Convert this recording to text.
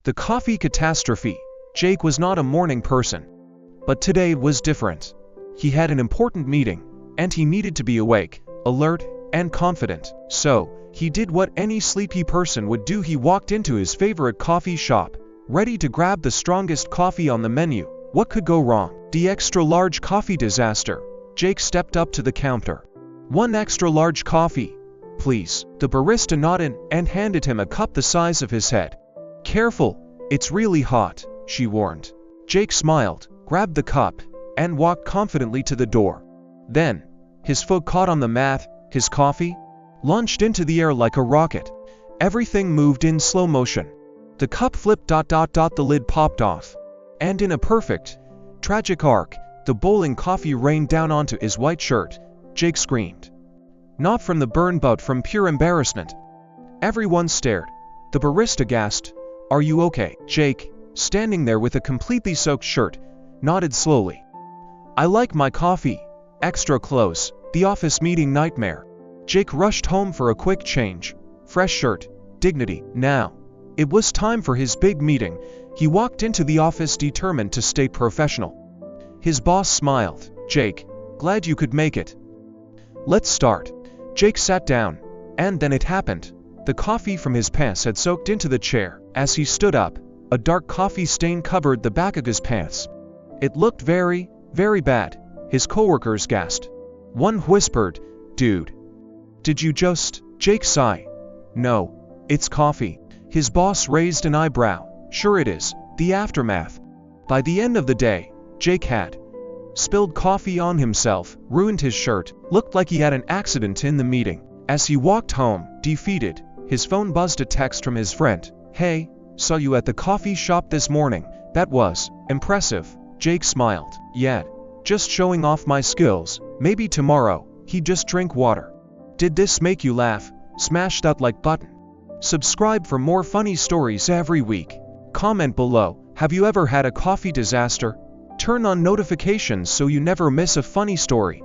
The coffee catastrophe. Jake was not a morning person. But today was different. He had an important meeting, and he needed to be awake, alert, and confident. So, he did what any sleepy person would do. He walked into his favorite coffee shop, ready to grab the strongest coffee on the menu. What could go wrong? The extra large coffee disaster. Jake stepped up to the counter. "One extra large coffee, please." The barista nodded and handed him a cup the size of his head. "Careful, it's really hot," she warned. Jake smiled, grabbed the cup, and walked confidently to the door. Then, his foot caught on the mat, his coffee launched into the air like a rocket. Everything moved in slow motion. The cup flipped, the lid popped off. And in a perfect, tragic arc, the boiling coffee rained down onto his white shirt. Jake screamed. Not from the burn but from pure embarrassment. Everyone stared. The barista gasped, "Are you okay?" Jake, standing there with a completely soaked shirt, nodded slowly. "I like my coffee extra close." The office meeting nightmare. Jake rushed home for a quick change. Fresh shirt, dignity. Now, it was time for his big meeting. He walked into the office determined to stay professional. His boss smiled. "Jake, glad you could make it. Let's start." Jake sat down, and then it happened. The coffee from his pants had soaked into the chair. As he stood up, a dark coffee stain covered the back of his pants. It looked very, very bad. His coworkers gasped. One whispered, "Dude, did you just..." Jake sighed. "No, it's coffee." His boss raised an eyebrow. "Sure it is." The aftermath. By the end of the day, Jake had spilled coffee on himself, ruined his shirt, looked like he had an accident in the meeting. As he walked home, defeated, his phone buzzed a text from his friend. "Hey, saw you at the coffee shop this morning. That was impressive." Jake smiled. "Yeah, just showing off my skills. Maybe tomorrow, he'd just drink water." Did this make you laugh? Smash that like button. Subscribe for more funny stories every week. Comment below, have you ever had a coffee disaster? Turn on notifications so you never miss a funny story.